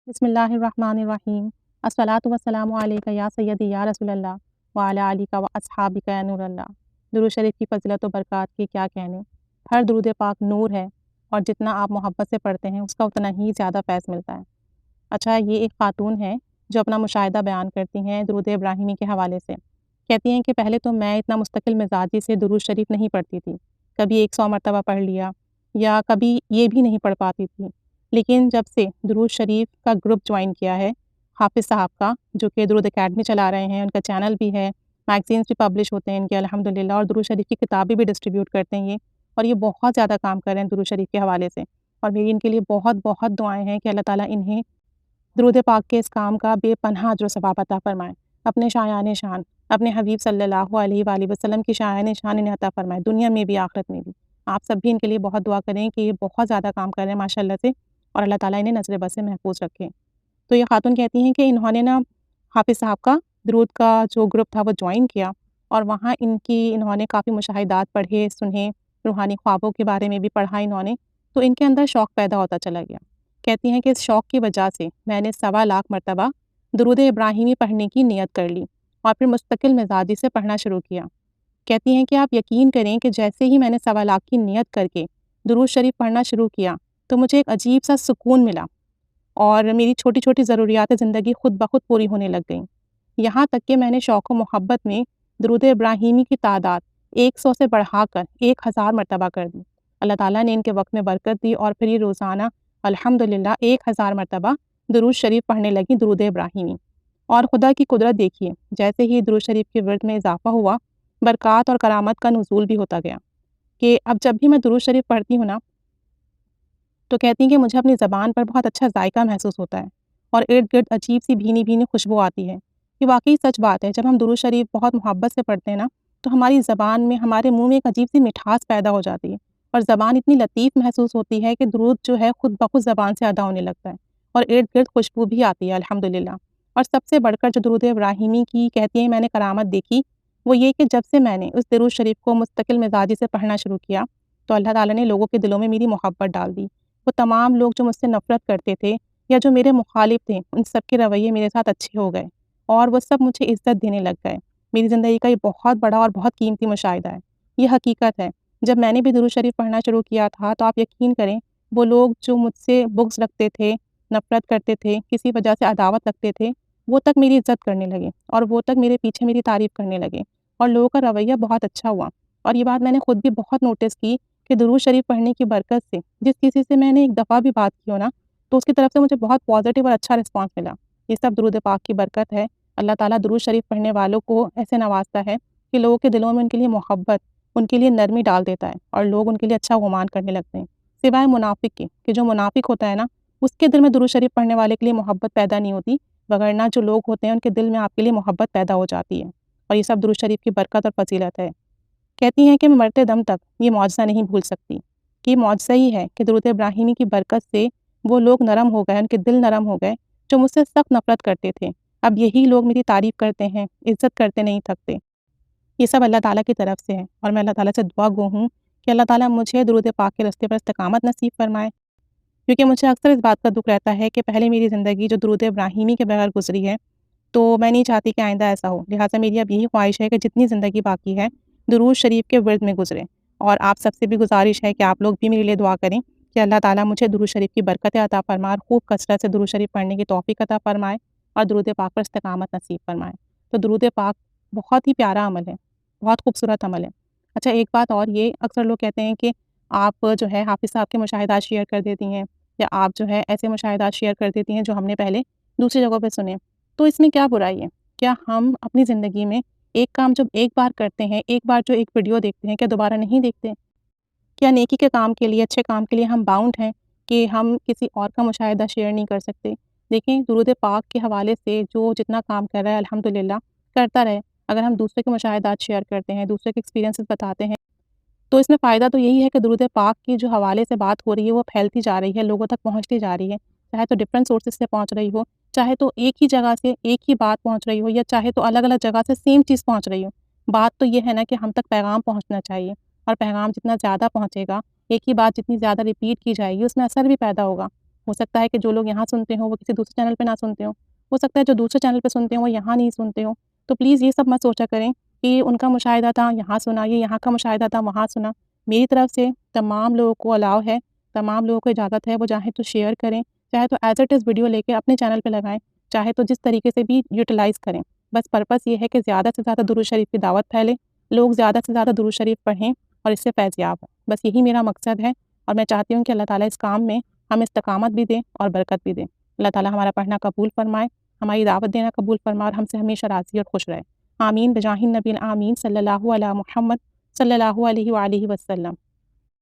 بسم اللہ الرحمن الرحیم الصلاۃ والسلام علیک یا سیدی یا رسول اللہ وعلی آلک و اصحابک یا نور اللہ۔ درود شریف کی فضیلت و برکات کی کیا کہنے، ہر درود پاک نور ہے اور جتنا آپ محبت سے پڑھتے ہیں اس کا اتنا ہی زیادہ فیض ملتا ہے۔ اچھا، یہ ایک خاتون ہے جو اپنا مشاہدہ بیان کرتی ہیں درود ابراہیمی کے حوالے سے۔ کہتی ہیں کہ پہلے تو میں اتنا مستقل مزاجی سے درود شریف نہیں پڑھتی تھی، کبھی 100 مرتبہ پڑھ لیا یا کبھی یہ بھی نہیں پڑھ پاتی تھی، لیکن جب سے درود شریف کا گروپ جوائن کیا ہے حافظ صاحب کا، جو کہ درود اکیڈمی چلا رہے ہیں، ان کا چینل بھی ہے، میگزینس بھی پبلش ہوتے ہیں ان کے الحمدللہ، اور درود شریف کی کتابیں بھی ڈسٹریبیوٹ کرتے ہیں یہ، اور یہ بہت زیادہ کام کر رہے ہیں درود شریف کے حوالے سے، اور میری ان کے لیے بہت بہت دعائیں ہیں کہ اللہ تعالیٰ انہیں درود پاک کے اس کام کا بے پناہ اجر و ثواب عطا فرمائے، اپنے شایان شان، اپنے حبیب صلی اللہ علیہ وآلہ وسلم کی شایان شان انہیں عطا فرمائے، دنیا میں بھی آخرت میں بھی۔ آپ سب بھی ان کے لیے بہت دعا کریں کہ یہ بہت زیادہ کام کر رہے ہیں ماشاءاللہ سے، اور اللہ تعالیٰ انہیں نظر بد سے محفوظ رکھے۔ تو یہ خاتون کہتی ہیں کہ انہوں نے حافظ صاحب کا درود کا جو گروپ تھا وہ جوائن کیا، اور وہاں انہوں نے کافی مشاہدات پڑھے سنے، روحانی خوابوں کے بارے میں بھی پڑھا انہوں نے، تو ان کے اندر شوق پیدا ہوتا چلا گیا۔ کہتی ہیں کہ اس شوق کی وجہ سے میں نے 1.25 مرتبہ درود ابراہیمی پڑھنے کی نیت کر لی اور پھر مستقل مزاجی سے پڑھنا شروع کیا۔ کہتی ہیں کہ آپ یقین کریں کہ جیسے ہی میں نے 1.25 کی نیت کر کے درود شریف پڑھنا شروع کیا تو مجھے ایک عجیب سا سکون ملا، اور میری چھوٹی چھوٹی ضروریات زندگی خود بخود پوری ہونے لگ گئیں، یہاں تک کہ میں نے شوق و محبت میں درود ابراہیمی کی تعداد 100 سے بڑھا کر 1000 مرتبہ کر دی۔ اللہ تعالیٰ نے ان کے وقت میں برکت دی، اور پھر یہ روزانہ الحمدللہ 1000 مرتبہ درود شریف پڑھنے لگی، درود ابراہیمی۔ اور خدا کی قدرت دیکھیے، جیسے ہی درود شریف کے ورد میں اضافہ ہوا، برکات اور کرامت کا نزول بھی ہوتا گیا، کہ اب جب بھی میں درود شریف پڑھتی ہوں نا تو کہتی ہیں کہ مجھے اپنی زبان پر بہت اچھا ذائقہ محسوس ہوتا ہے، اور ارد گرد عجیب سی بھینی بھینی خوشبو آتی ہے۔ یہ واقعی سچ بات ہے، جب ہم درود شریف بہت محبت سے پڑھتے ہیں نا تو ہماری زبان میں، ہمارے منہ میں ایک عجیب سی مٹھاس پیدا ہو جاتی ہے، اور زبان اتنی لطیف محسوس ہوتی ہے کہ درود جو ہے خود بخود زبان سے ادا ہونے لگتا ہے، اور ارد گرد خوشبو بھی آتی ہے الحمدللہ۔ اور سب سے بڑھ کر جو درود ابراہیمی کی کہتی ہیں میں نے کرامت دیکھی، وہ یہ کہ جب سے میں نے اس درود شریف کو مستقل مزاجی سے پڑھنا شروع کیا تو اللہ تعالیٰ نے لوگوں کے دلوں میں میری محبت ڈال دی۔ وہ تمام لوگ جو مجھ سے نفرت کرتے تھے یا جو میرے مخالف تھے، ان سب کے رویے میرے ساتھ اچھے ہو گئے، اور وہ سب مجھے عزت دینے لگ گئے۔ میری زندگی کا یہ بہت بڑا اور بہت قیمتی مشاہدہ ہے، یہ حقیقت ہے۔ جب میں نے بھی درود شریف پڑھنا شروع کیا تھا تو آپ یقین کریں، وہ لوگ جو مجھ سے بغض رکھتے تھے، نفرت کرتے تھے، کسی وجہ سے عداوت رکھتے تھے، وہ تک میری عزت کرنے لگے، اور وہ تک میرے پیچھے میری تعریف کرنے لگے، اور لوگوں کا رویہ بہت اچھا ہوا۔ اور یہ بات میں نے خود بھی بہت نوٹس کی کہ درود شریف پڑھنے کی برکت سے جس کسی سے میں نے ایک دفعہ بھی بات کی ہو نا تو اس کی طرف سے مجھے بہت پازیٹیو اور اچھا رسپانس ملا۔ یہ سب درود پاک کی برکت ہے۔ اللہ تعالیٰ درود شریف پڑھنے والوں کو ایسے نوازتا ہے کہ لوگوں کے دلوں میں ان کے لیے محبت، ان کے لیے نرمی ڈال دیتا ہے، اور لوگ ان کے لیے اچھا گمان کرنے لگتے ہیں، سوائے منافق کے، کہ جو منافق ہوتا ہے نا اس کے دل میں درود شریف پڑھنے والے کے لیے محبت پیدا نہیں ہوتی، وگرنہ جو لوگ ہوتے ہیں ان کے دل میں آپ کے لیے محبت پیدا ہو جاتی ہے، اور یہ سب درود شریف کی برکت اور فضیلت ہے۔ کہتی ہیں کہ میں مرتے دم تک یہ معجزہ نہیں بھول سکتی، کہ یہ معجزہ ہی ہے کہ درود ابراہیمی کی برکت سے وہ لوگ نرم ہو گئے، ان کے دل نرم ہو گئے جو مجھ سے سخت نفرت کرتے تھے، اب یہی لوگ میری تعریف کرتے ہیں، عزت کرتے نہیں تھکتے۔ یہ سب اللہ تعالیٰ کی طرف سے ہے، اور میں اللہ تعالیٰ سے دعا گو ہوں کہ اللہ تعالیٰ مجھے درود پاک کے راستے پر استقامت نصیب فرمائے، کیونکہ مجھے اکثر اس بات کا دکھ رہتا ہے کہ پہلے میری زندگی جو درود ابراہیمی کے بغیر گزری ہے، تو میں نہیں چاہتی کہ آئندہ ایسا ہو، لہٰذا میری اب یہی خواہش ہے کہ جتنی زندگی باقی ہے درود شریف کے ورد میں گزرے، اور آپ سب سے بھی گزارش ہے کہ آپ لوگ بھی میرے لیے دعا کریں کہ اللہ تعالیٰ مجھے درود شریف کی برکت عطا فرمائے، اور خوب کثرت سے درود شریف پڑھنے کی توفیق عطا فرمائے، اور درود پاک پر استقامت نصیب فرمائے۔ تو درود پاک بہت ہی پیارا عمل ہے، بہت خوبصورت عمل ہے۔ اچھا، ایک بات اور، یہ اکثر لوگ کہتے ہیں کہ آپ جو ہے حافظ صاحب کے مشاہدات شیئر کر دیتی ہیں، یا آپ جو ہے ایسے مشاہدات شیئر کر دیتی ہیں جو ہم نے پہلے دوسری جگہوں پہ سنے، تو اس میں کیا برائی ہے؟ کیا ہم اپنی زندگی میں ایک کام جب ایک بار کرتے ہیں، ایک بار جو ایک ویڈیو دیکھتے ہیں، کیا دوبارہ نہیں دیکھتے؟ کیا نیکی کے کام کے لیے، اچھے کام کے لیے ہم باؤنڈ ہیں کہ ہم کسی اور کا مشاہدہ شیئر نہیں کر سکتے؟ دیکھیں، درود پاک کے حوالے سے جو جتنا کام کر رہا ہے الحمدللہ کرتا رہے۔ اگر ہم دوسرے کے مشاہدات شیئر کرتے ہیں، دوسرے کے ایکسپیرینسز بتاتے ہیں، تو اس میں فائدہ تو یہی ہے کہ درود پاک کی جو حوالے سے بات ہو رہی ہے وہ پھیلتی جا رہی ہے، لوگوں تک پہنچتی جا رہی ہے، چاہے تو ڈفرینٹ سورسز سے پہنچ رہی ہو، چاہے تو ایک ہی جگہ سے ایک ہی بات پہنچ رہی ہو، یا چاہے تو الگ الگ جگہ سے سیم چیز پہنچ رہی ہو۔ بات تو یہ ہے نا کہ ہم تک پیغام پہنچنا چاہیے، اور پیغام جتنا زیادہ پہنچے گا، ایک ہی بات جتنی زیادہ ریپیٹ کی جائے گی، اس میں اثر بھی پیدا ہوگا، ہو سکتا ہے کہ جو لوگ یہاں سنتے ہوں وہ کسی دوسرے چینل پہ نہ سنتے ہوں، ہو سکتا ہے جو دوسرے چینل پہ سنتے ہوں وہ یہاں نہیں سنتے ہوں، تو پلیز یہ سب مت سوچا کریں کہ ان کا مشاہدہ تھا یہاں سنا، یہ یہاں کا مشاہدہ تھا وہاں سنا۔ میری طرف سے تمام لوگوں کو الاؤ ہے، تمام لوگوں کو اجازت ہے، وہ چاہیں تو شیئر کریں، چاہے تو ایز اٹ از ویڈیو لے کے اپنے چینل پہ لگائیں، چاہے تو جس طریقے سے بھی یوٹیلائز کریں، بس پرپس یہ ہے کہ زیادہ سے زیادہ درود شریف کی دعوت پھیلے، لوگ زیادہ سے زیادہ درود شریف پڑھیں اور اس سے فیض یاب ہوں۔ بس یہی میرا مقصد ہے اور میں چاہتی ہوں کہ اللہ تعالیٰ اس کام میں ہمیں استقامت بھی دے اور برکت بھی دے۔ اللہ تعالیٰ ہمارا پڑھنا قبول فرمائے، ہماری دعوت دینا قبول فرمائے اور ہم سے ہمیشہ راضی اور خوش رہے۔ آمین بجاہ النبی آمین صلی اللہ علیہ محمد صلی اللہ علیہ وآلہ وسلم۔